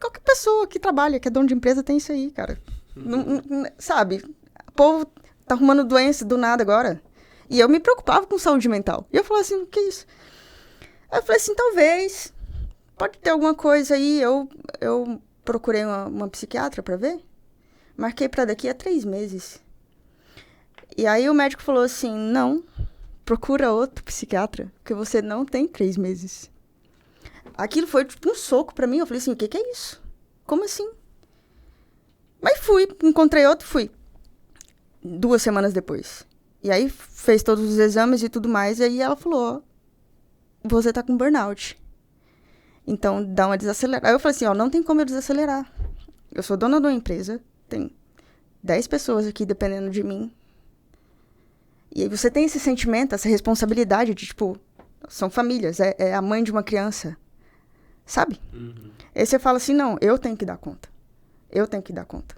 qualquer pessoa que trabalha, que é dono de empresa, tem isso aí, cara. Sabe, o povo tá arrumando doença do nada agora. E eu me preocupava com saúde mental. E eu falei assim, o que é isso? Aí eu falei assim, talvez, pode ter alguma coisa aí. Eu procurei uma psiquiatra pra ver. Marquei pra daqui a 3 meses. E aí o médico falou assim, não, procura outro psiquiatra, porque você não tem 3 meses. Aquilo foi tipo um soco pra mim. Eu falei assim, o que é isso? Como assim? Mas fui, encontrei outro, fui. 2 semanas depois. E aí fez todos os exames e tudo mais. E aí ela falou, ó, você tá com burnout. Então dá uma desacelerada. Aí eu falei assim, ó, não tem como eu desacelerar. Eu sou dona de uma empresa, tem 10 pessoas aqui dependendo de mim. E aí você tem esse sentimento, essa responsabilidade de, tipo, são famílias, é a mãe de uma criança. Sabe? Uhum. Aí você fala assim, não, eu tenho que dar conta. Eu tenho que dar conta.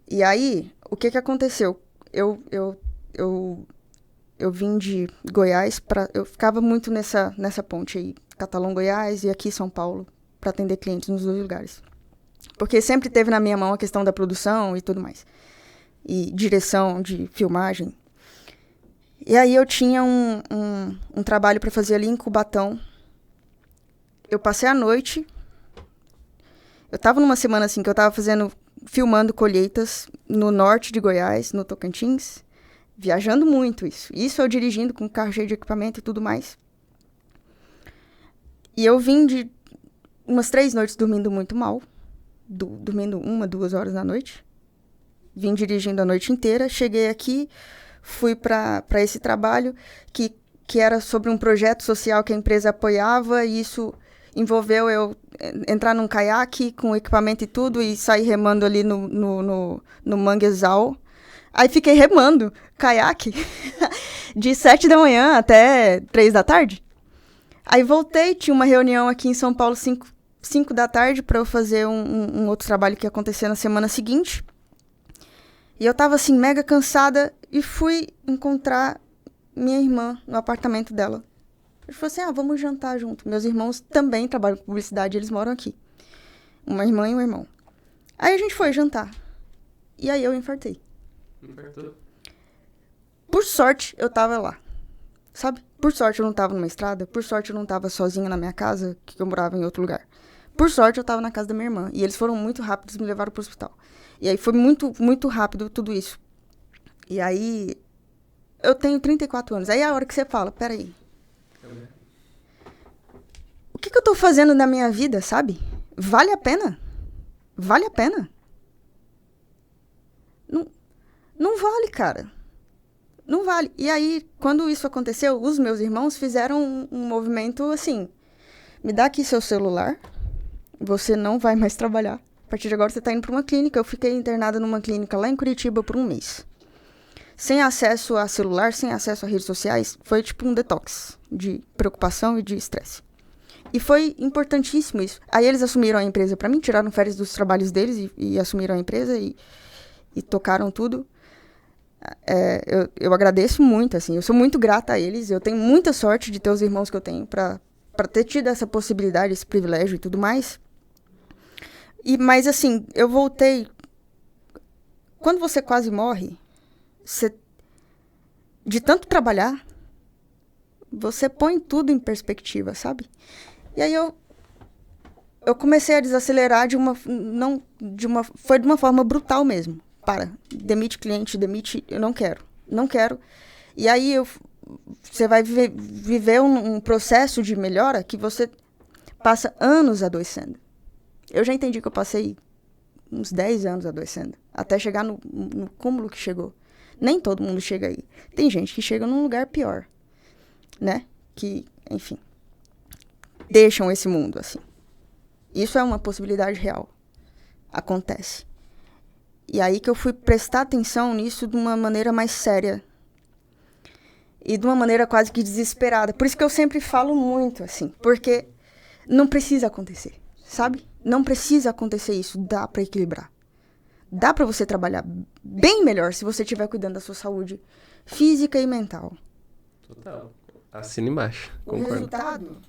E aí, o que aconteceu? Eu vim de Goiás, eu ficava muito nessa ponte aí, Catalão, Goiás e aqui São Paulo, para atender clientes nos 2 lugares. Porque sempre teve na minha mão a questão da produção e tudo mais. E direção de filmagem. E aí eu tinha um trabalho para fazer ali em Cubatão. Eu passei a noite. Eu tava numa semana assim que eu tava filmando colheitas no norte de Goiás, no Tocantins. Viajando muito isso. Isso eu dirigindo com carro cheio de equipamento e tudo mais. E eu vim de umas 3 noites dormindo muito mal. Dormindo 1, 2 horas da noite. Vim dirigindo a noite inteira. Cheguei aqui, fui para esse trabalho que era sobre um projeto social que a empresa apoiava. E isso envolveu eu entrar num caiaque com equipamento e tudo e sair remando ali no manguezal. Aí fiquei remando caiaque de 7 da manhã até 3 da tarde. Aí voltei, tinha uma reunião aqui em São Paulo 5 da tarde para eu fazer um outro trabalho que ia acontecer na semana seguinte. E eu tava assim, mega cansada e fui encontrar minha irmã no apartamento dela. Ele falou assim, vamos jantar junto. Meus irmãos também trabalham com publicidade, eles moram aqui. Uma irmã e um irmão. Aí a gente foi jantar. E aí eu infartei. Infartou? Por sorte, eu tava lá. Sabe? Por sorte, eu não tava numa estrada. Por sorte, eu não tava sozinha na minha casa, que eu morava em outro lugar. Por sorte, eu tava na casa da minha irmã. E eles foram muito rápidos e me levaram pro hospital. E aí foi muito, muito rápido tudo isso. E aí, eu tenho 34 anos. Aí é a hora que você fala, peraí. O que eu tô fazendo na minha vida, sabe? Vale a pena? Vale a pena? Não vale, cara. Não vale. E aí, quando isso aconteceu, os meus irmãos fizeram um movimento assim. Me dá aqui seu celular. Você não vai mais trabalhar. A partir de agora, você tá indo pra uma clínica. Eu fiquei internada numa clínica lá em Curitiba por 1 mês. Sem acesso a celular, sem acesso a redes sociais. Foi tipo um detox de preocupação e de estresse. E foi importantíssimo isso. Aí eles assumiram a empresa pra mim, tiraram férias dos trabalhos deles e assumiram a empresa e tocaram tudo. Eu agradeço muito, assim, eu sou muito grata a eles, eu tenho muita sorte de ter os irmãos que eu tenho pra ter tido essa possibilidade, esse privilégio e tudo mais. Mas, assim, eu voltei... Quando você quase morre, de tanto trabalhar, você põe tudo em perspectiva, sabe? E aí eu comecei a desacelerar foi de uma forma brutal mesmo. Demite cliente, eu não quero. E aí você vai viver um processo de melhora que você passa anos adoecendo. Eu já entendi que eu passei uns 10 anos adoecendo, até chegar no cúmulo que chegou. Nem todo mundo chega aí. Tem gente que chega num lugar pior, né? Que, enfim, deixam esse mundo, assim. Isso é uma possibilidade real. Acontece. E aí que eu fui prestar atenção nisso de uma maneira mais séria. E de uma maneira quase que desesperada. Por isso que eu sempre falo muito, assim. Porque não precisa acontecer, sabe? Não precisa acontecer isso. Dá pra equilibrar. Dá pra você trabalhar bem melhor se você estiver cuidando da sua saúde física e mental. Total. Assina embaixo. Concordo. O resultado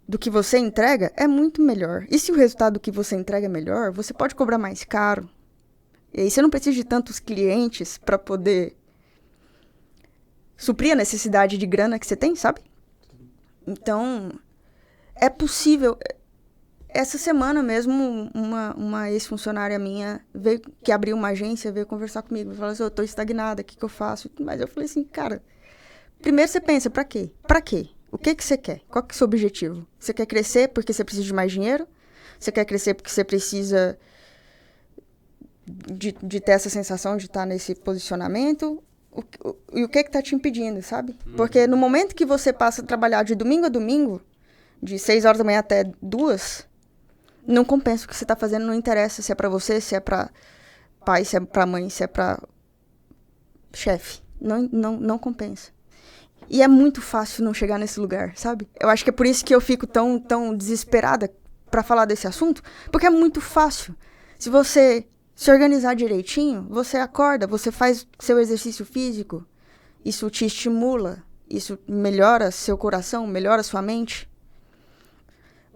do que você entrega é muito melhor. E se o resultado do que você entrega é melhor, você pode cobrar mais caro. E aí você não precisa de tantos clientes para poder suprir a necessidade de grana que você tem, sabe? Então, é possível. Essa semana mesmo, uma ex-funcionária minha que abriu uma agência, veio conversar comigo. Falou assim, eu tô estagnada, o que eu faço? Mas eu falei assim, cara, primeiro você pensa, pra quê? Pra quê? O que você quer? Qual que é o seu objetivo? Você quer crescer porque você precisa de mais dinheiro? Você quer crescer porque você precisa de ter essa sensação de estar nesse posicionamento? E o que tá te impedindo, sabe? Porque no momento que você passa a trabalhar de domingo a domingo, de 6 horas da manhã até 2, não compensa o que você tá fazendo, não interessa se é pra você, se é pra pai, se é pra mãe, se é pra chefe. Não compensa. E é muito fácil não chegar nesse lugar, sabe? Eu acho que é por isso que eu fico tão desesperada pra falar desse assunto, porque é muito fácil. Se você se organizar direitinho, você acorda, você faz seu exercício físico, isso te estimula, isso melhora seu coração, melhora sua mente.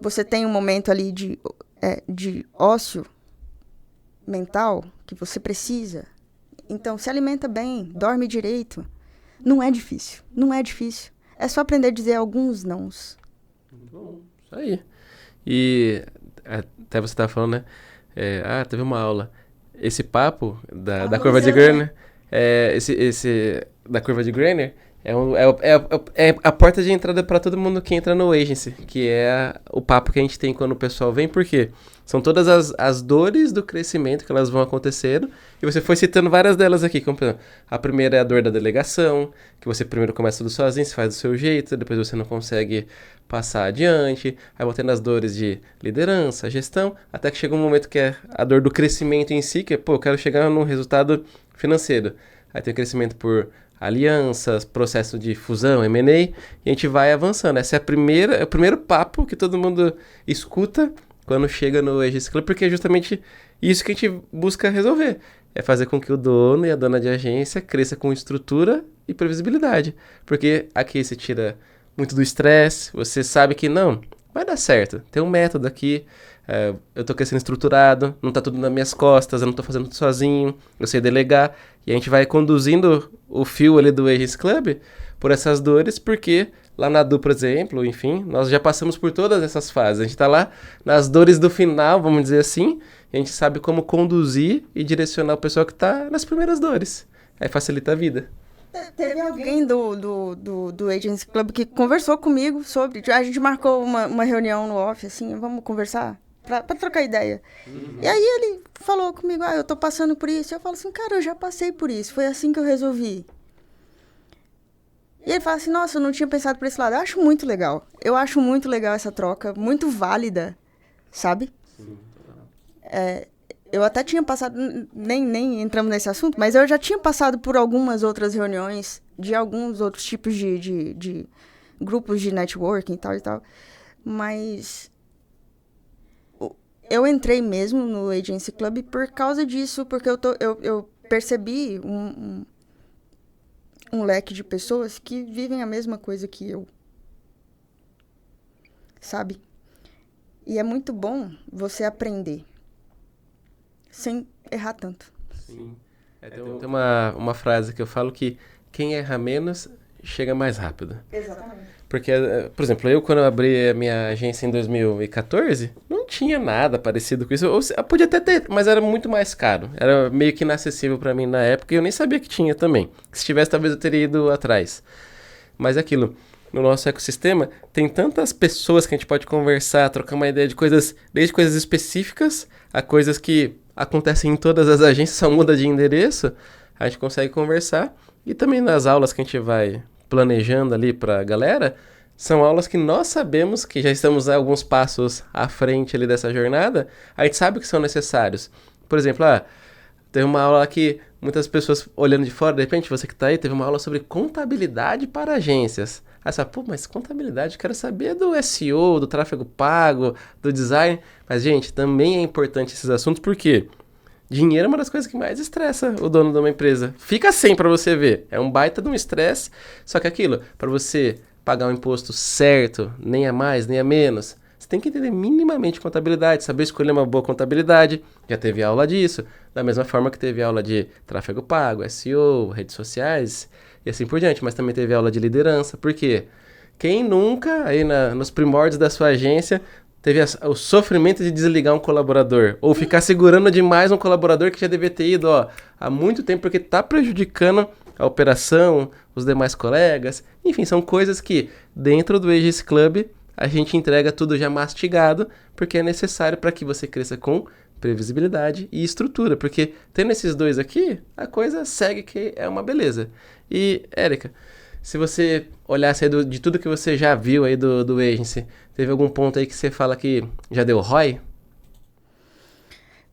Você tem um momento ali de ócio mental que você precisa. Então, se alimenta bem, dorme direito. Não é difícil. É só aprender a dizer alguns nãos. Bom, isso aí. E até você estava falando, né? Teve uma aula. Esse papo da curva de Graner, da curva de Graner, é a porta de entrada para todo mundo que entra no agency, que é o papo que a gente tem quando o pessoal vem, porque são todas as dores do crescimento que elas vão acontecendo, e você foi citando várias delas aqui, como, por exemplo, a primeira é a dor da delegação, que você primeiro começa tudo sozinho, você faz do seu jeito, depois você não consegue passar adiante, aí vão tendo as dores de liderança, gestão, até que chega um momento que é a dor do crescimento em si, que é, eu quero chegar num resultado financeiro. Aí tem o crescimento por alianças, processo de fusão, M&A, e a gente vai avançando. Essa é o primeiro papo que todo mundo escuta quando chega no Agency Club, porque é justamente isso que a gente busca resolver. É fazer com que o dono e a dona de agência cresça com estrutura e previsibilidade. Porque aqui você tira muito do estresse, você sabe que não, vai dar certo. Tem um método aqui, eu tô crescendo estruturado, não tá tudo nas minhas costas, eu não tô fazendo tudo sozinho, eu sei delegar. E a gente vai conduzindo o fio ali do Agency Club por essas dores, porque lá na Du, por exemplo, enfim, nós já passamos por todas essas fases. A gente tá lá nas dores do final, vamos dizer assim, e a gente sabe como conduzir e direcionar o pessoal que tá nas primeiras dores. Aí facilita a vida. Teve alguém do Agency Club que conversou comigo sobre... A gente marcou uma reunião no off, assim, vamos conversar pra trocar ideia. Uhum. E aí ele falou comigo, eu tô passando por isso. Eu falo assim, cara, eu já passei por isso, foi assim que eu resolvi. E ele fala assim, nossa, eu não tinha pensado por esse lado. Eu acho muito legal essa troca, muito válida, sabe? Sim. Eu até tinha passado, nem entramos nesse assunto, mas eu já tinha passado por algumas outras reuniões de alguns outros tipos de grupos de networking e tal. Mas eu entrei mesmo no Agency Club por causa disso, porque eu percebi um leque de pessoas que vivem a mesma coisa que eu. Sabe? E é muito bom você aprender sem errar tanto. Sim. Tem uma frase que eu falo que quem erra menos chega mais rápido. Exatamente. Porque, por exemplo, eu quando eu abri a minha agência em 2014, não tinha nada parecido com isso. Eu podia até ter, mas era muito mais caro. Era meio que inacessível pra mim na época e eu nem sabia que tinha também. Se tivesse, talvez eu teria ido atrás. Mas é aquilo, no nosso ecossistema, tem tantas pessoas que a gente pode conversar, trocar uma ideia de coisas, desde coisas específicas a coisas que acontecem em todas as agências, só muda de endereço, a gente consegue conversar. E também nas aulas que a gente vai planejando ali pra galera, são aulas que nós sabemos que já estamos alguns passos à frente ali dessa jornada, a gente sabe que são necessários. Por exemplo, teve uma aula que muitas pessoas olhando de fora, de repente você que está aí, teve uma aula sobre contabilidade para agências. Aí você fala, pô, mas contabilidade, quero saber do SEO, do tráfego pago, do design. Mas, gente, também é importante esses assuntos, porque dinheiro é uma das coisas que mais estressa o dono de uma empresa. Fica sem para você ver. É um baita de um estresse, só que aquilo, para você pagar o imposto certo, nem a mais, nem a menos, você tem que entender minimamente contabilidade, saber escolher uma boa contabilidade. Já teve aula disso, da mesma forma que teve aula de tráfego pago, SEO, redes sociais e assim por diante. Mas também teve aula de liderança. Por quê? Quem nunca, aí nos primórdios da sua agência, teve o sofrimento de desligar um colaborador? Ou ficar segurando demais um colaborador que já devia ter ido há muito tempo porque está prejudicando a operação, os demais colegas. Enfim, são coisas que dentro do Agency Club a gente entrega tudo já mastigado, porque é necessário para que você cresça com previsibilidade e estrutura. Porque tendo esses dois aqui, a coisa segue que é uma beleza. E, Érica, se você olhasse aí de tudo que você já viu aí do Agency, teve algum ponto aí que você fala que já deu ROI?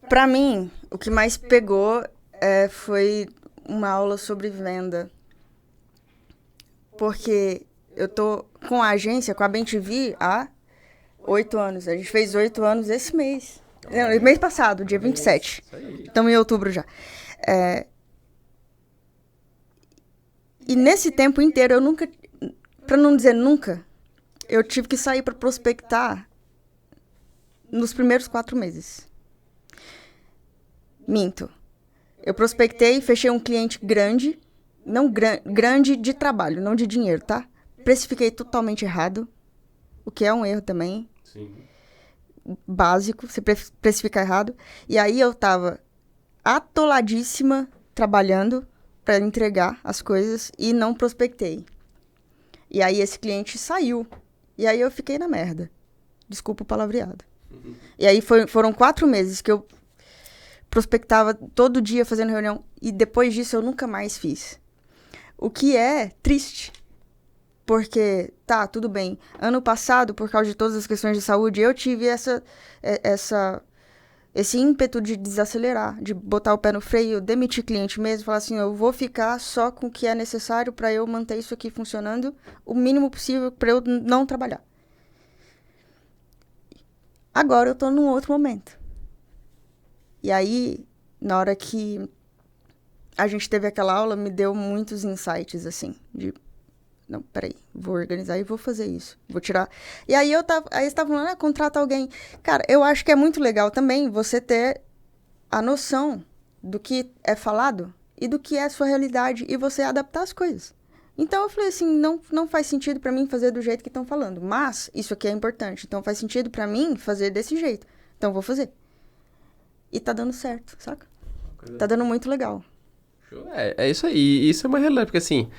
Pra mim, o que mais pegou foi uma aula sobre venda. Porque eu tô com a agência, com a BenTV, há 8 anos. A gente fez 8 anos esse mês. Não, mês passado, dia 27. Estamos em outubro já. E nesse tempo inteiro, eu nunca, pra não dizer nunca, eu tive que sair para prospectar nos primeiros 4 meses. Minto. Eu prospectei, fechei um cliente grande, não grande de trabalho, não de dinheiro, tá? Precifiquei totalmente errado, o que é um erro também. Sim. Básico, você precificar errado. E aí eu tava atoladíssima trabalhando para entregar as coisas e não prospectei. E aí esse cliente saiu. E aí eu fiquei na merda. Desculpa o palavreado. E aí foram 4 meses que eu prospectava todo dia fazendo reunião. E depois disso eu nunca mais fiz. O que é triste. Porque, tudo bem. Ano passado, por causa de todas as questões de saúde, eu tive esse ímpeto de desacelerar, de botar o pé no freio, demitir cliente mesmo, falar assim, eu vou ficar só com o que é necessário para eu manter isso aqui funcionando o mínimo possível para eu não trabalhar. Agora eu tô num outro momento. E aí, na hora que a gente teve aquela aula, me deu muitos insights, assim, de... Não, peraí, vou organizar e vou fazer isso. Vou tirar. E aí eles estavam falando, contrata alguém. Cara, eu acho que é muito legal também você ter a noção do que é falado e do que é a sua realidade e você adaptar as coisas. Então eu falei assim, não faz sentido pra mim fazer do jeito que estão falando, mas isso aqui é importante, então faz sentido pra mim fazer desse jeito. Então eu vou fazer. E tá dando certo, saca? Tá dando muito legal. É isso aí. E isso é uma realidade, porque assim,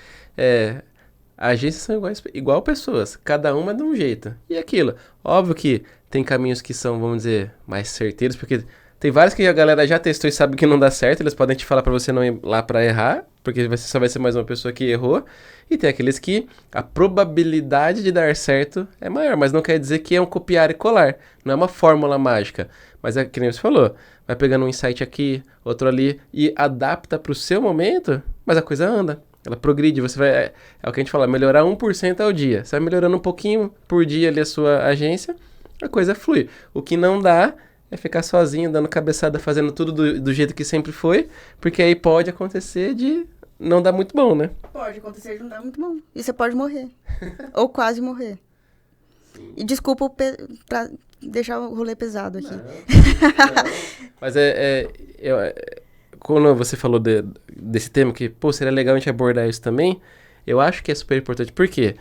agências são igual pessoas, cada uma é de um jeito. E aquilo, óbvio que tem caminhos que são, vamos dizer, mais certeiros, porque tem vários que a galera já testou e sabe que não dá certo, eles podem te falar pra você não ir lá pra errar, porque você só vai ser mais uma pessoa que errou. E tem aqueles que a probabilidade de dar certo é maior, mas não quer dizer que é um copiar e colar, não é uma fórmula mágica. Mas é que nem você falou, vai pegando um insight aqui, outro ali, e adapta pro seu momento, mas a coisa anda. Ela progride, você vai... É o que a gente fala, melhorar 1% ao dia. Você vai melhorando um pouquinho por dia ali a sua agência, a coisa flui. O que não dá é ficar sozinho, dando cabeçada, fazendo tudo do jeito que sempre foi, porque aí pode acontecer de não dar muito bom, né? Pode acontecer de não dar muito bom. E você pode morrer. Ou quase morrer. E desculpa pra deixar o rolê pesado aqui. Não. Mas quando você falou desse tema, que, pô, seria legal a gente abordar isso também, eu acho que é super importante. Por quê?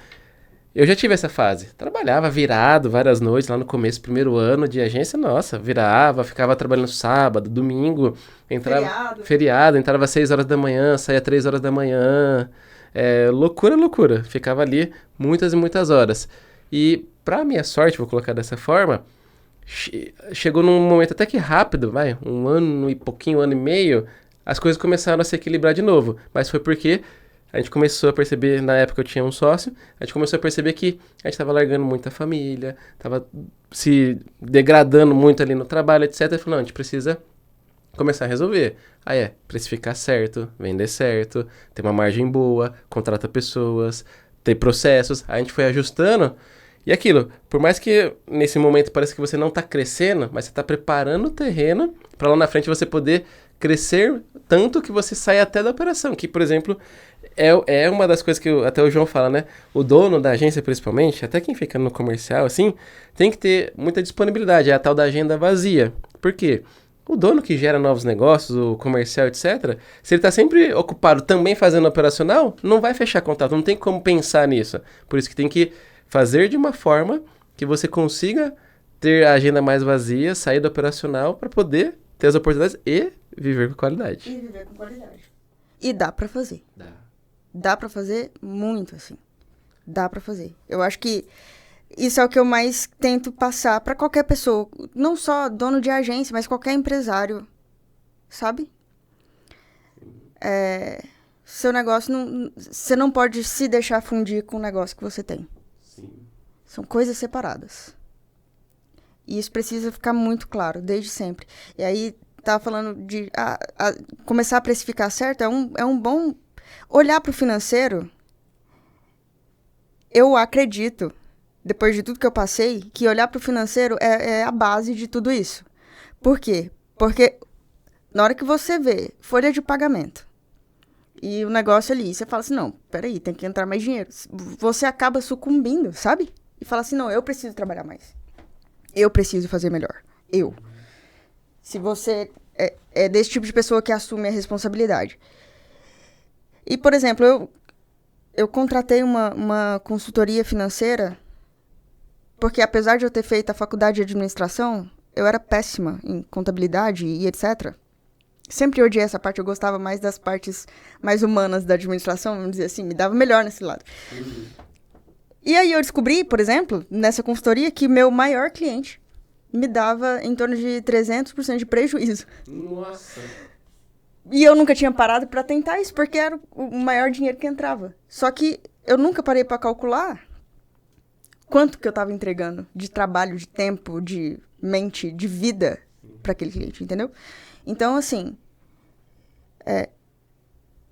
Eu já tive essa fase. Trabalhava virado várias noites lá no começo, primeiro ano de agência. Nossa, virava, ficava trabalhando sábado, domingo, entrava feriado, entrava às 6 horas da manhã, saía 3 horas da manhã. Loucura, loucura. Ficava ali muitas e muitas horas. E, pra minha sorte, vou colocar dessa forma, chegou num momento até que rápido, vai, um ano e pouquinho, um ano e meio, as coisas começaram a se equilibrar de novo. Mas foi porque a gente começou a perceber, na época eu tinha um sócio, a gente começou a perceber que a gente estava largando muito a família, estava se degradando muito ali no trabalho, etc. E falou, não, a gente precisa começar a resolver. Aí precificar certo, vender certo, ter uma margem boa, contratar pessoas, ter processos. Aí a gente foi ajustando. E aquilo, por mais que nesse momento pareça que você não está crescendo, mas você está preparando o terreno para lá na frente você poder crescer tanto que você sai até da operação. Que, por exemplo, é uma das coisas que até o João fala, né? O dono da agência, principalmente, até quem fica no comercial, assim, tem que ter muita disponibilidade. É a tal da agenda vazia. Por quê? O dono que gera novos negócios, o comercial, etc., se ele está sempre ocupado também fazendo operacional, não vai fechar contato, não tem como pensar nisso. Por isso que tem que fazer de uma forma que você consiga ter a agenda mais vazia, sair do operacional para poder ter as oportunidades e viver com qualidade. E viver com qualidade. E dá pra fazer. Dá pra fazer muito, assim. Dá pra fazer. Eu acho que isso é o que eu mais tento passar pra qualquer pessoa. Não só dono de agência, mas qualquer empresário. Sabe? Seu negócio não... Você não pode se deixar fundir com o negócio que você tem. Sim. São coisas separadas. E isso precisa ficar muito claro, desde sempre. E aí, tava falando de começar a precificar certo, é um bom... Olhar para o financeiro, eu acredito, depois de tudo que eu passei, que olhar para o financeiro é a base de tudo isso. Por quê? Porque na hora que você vê folha de pagamento e o negócio ali, você fala assim, não, peraí, tem que entrar mais dinheiro. Você acaba sucumbindo, sabe? E fala assim, não, eu preciso trabalhar mais. Eu preciso fazer melhor. Eu. Se você é desse tipo de pessoa que assume a responsabilidade. E, por exemplo, eu contratei uma consultoria financeira porque, apesar de eu ter feito a faculdade de administração, eu era péssima em contabilidade e etc. Sempre odiei essa parte, eu gostava mais das partes mais humanas da administração, vamos dizer assim, me dava melhor nesse lado. E aí eu descobri, por exemplo, nessa consultoria, que meu maior cliente me dava em torno de 300% de prejuízo. Nossa! E eu nunca tinha parado para tentar isso, porque era o maior dinheiro que entrava. Só que eu nunca parei para calcular quanto que eu estava entregando de trabalho, de tempo, de mente, de vida para aquele cliente, entendeu? Então, assim,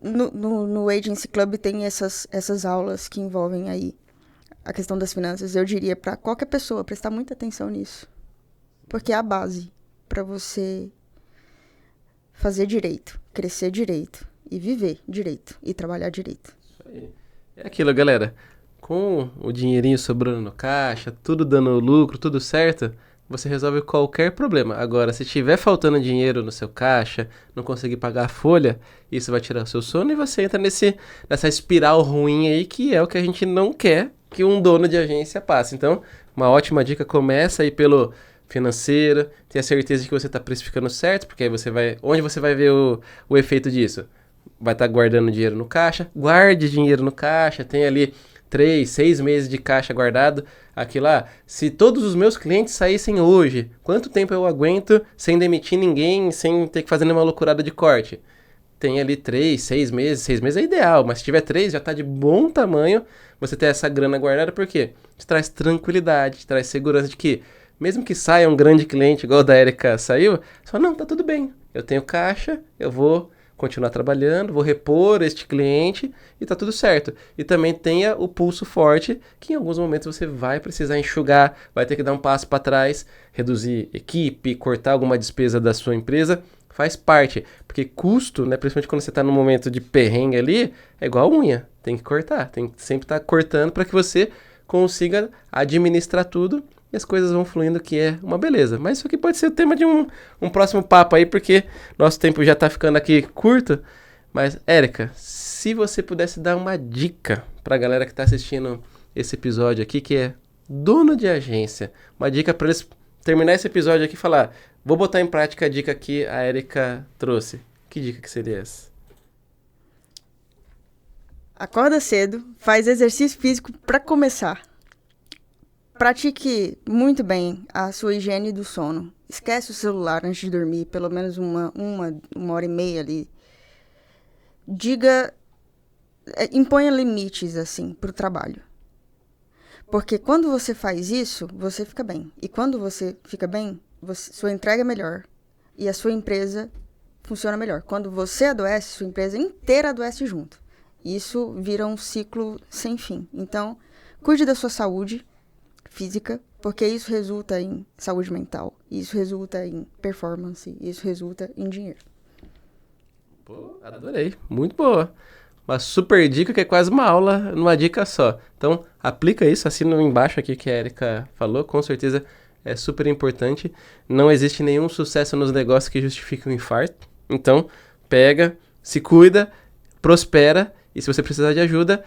no Agency Club tem essas aulas que envolvem aí a questão das finanças. Eu diria para qualquer pessoa prestar muita atenção nisso, porque é a base para você fazer direito, crescer direito e viver direito e trabalhar direito. Isso aí. É aquilo, galera. Com o dinheirinho sobrando no caixa, tudo dando lucro, tudo certo, você resolve qualquer problema. Agora, se tiver faltando dinheiro no seu caixa, não conseguir pagar a folha, isso vai tirar o seu sono e você entra nessa espiral ruim aí, que é o que a gente não quer que um dono de agência passe. Então, uma ótima dica, começa aí pelo financeiro, tenha certeza de que você está precificando certo, porque aí onde você vai ver o efeito disso? Vai estar guardando dinheiro no caixa, guarde dinheiro no caixa, tem ali 3, 6 meses de caixa guardado, aqui lá, se todos os meus clientes saíssem hoje, quanto tempo eu aguento sem demitir ninguém, sem ter que fazer nenhuma loucurada de corte? Tem ali 3, 6 meses, 6 meses é ideal, mas se tiver 3 já está de bom tamanho você ter essa grana guardada, porque te traz tranquilidade, te traz segurança de que mesmo que saia um grande cliente igual o da Erika saiu, só não, tá tudo bem. Eu tenho caixa, eu vou continuar trabalhando, vou repor este cliente e tá tudo certo. E também tenha o pulso forte, que em alguns momentos você vai precisar enxugar, vai ter que dar um passo para trás, reduzir equipe, cortar alguma despesa da sua empresa, faz parte. Porque custo, né, principalmente quando você está num momento de perrengue ali, é igual unha, tem que cortar, tem que sempre estar cortando para que você consiga administrar tudo e as coisas vão fluindo, que é uma beleza. Mas isso aqui pode ser o tema de um próximo papo aí, porque nosso tempo já tá ficando aqui curto. Mas, Érica, se você pudesse dar uma dica pra galera que tá assistindo esse episódio aqui, que é dono de agência, uma dica pra eles terminar esse episódio aqui e falar, vou botar em prática a dica que a Érica trouxe. Que dica que seria essa? Acorda cedo, faz exercício físico para começar. Pratique muito bem a sua higiene do sono. Esquece o celular antes de dormir, pelo menos uma hora e meia ali. Imponha limites, assim, pro trabalho. Porque quando você faz isso, você fica bem. E quando você fica bem, sua entrega é melhor. E a sua empresa funciona melhor. Quando você adoece, sua empresa inteira adoece junto. Isso vira um ciclo sem fim. Então, cuide da sua saúde física, porque isso resulta em saúde mental, isso resulta em performance, isso resulta em dinheiro. Pô, adorei. Muito boa. Uma super dica que é quase uma aula numa dica só. Então, aplica isso, assina embaixo aqui que a Érica falou, com certeza é super importante. Não existe nenhum sucesso nos negócios que justifique um infarto. Então, pega, se cuida, prospera, e se você precisar de ajuda,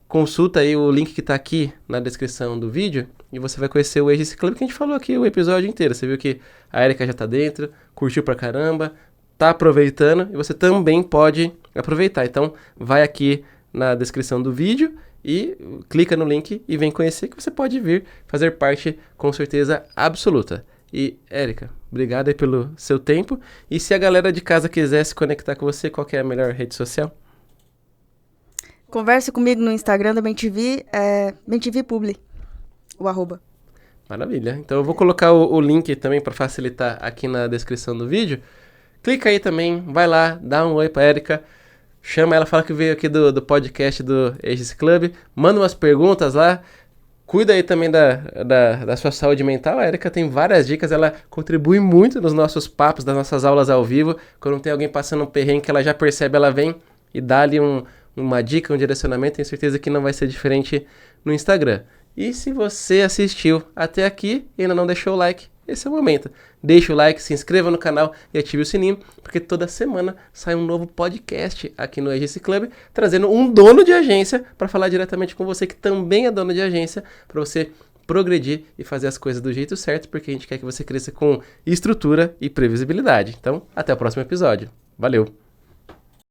consulta aí o link que tá aqui na descrição do vídeo e você vai conhecer o Agency Club que a gente falou aqui o episódio inteiro. Você viu que a Érica já tá dentro, curtiu pra caramba, tá aproveitando e você também pode aproveitar. Então vai aqui na descrição do vídeo e clica no link e vem conhecer que você pode vir fazer parte com certeza absoluta. E Érica, obrigado aí pelo seu tempo. E se a galera de casa quiser se conectar com você, qual que é a melhor rede social? Converse comigo no Instagram da BenTV, BenTV Publi, o @. Maravilha. Então eu vou colocar o link também para facilitar aqui na descrição do vídeo. Clica aí também, vai lá, dá um oi pra Érica, chama ela, fala que veio aqui do podcast do Agency Club, manda umas perguntas lá, cuida aí também da sua saúde mental. A Érica tem várias dicas, ela contribui muito nos nossos papos, das nossas aulas ao vivo. Quando tem alguém passando um perrengue que ela já percebe, ela vem e dá ali uma dica, um direcionamento. Tenho certeza que não vai ser diferente no Instagram. E se você assistiu até aqui e ainda não deixou o like, esse é o momento. Deixa o like, se inscreva no canal e ative o sininho, porque toda semana sai um novo podcast aqui no Agency Club, trazendo um dono de agência para falar diretamente com você que também é dono de agência, para você progredir e fazer as coisas do jeito certo, porque a gente quer que você cresça com estrutura e previsibilidade. Então, até o próximo episódio. Valeu!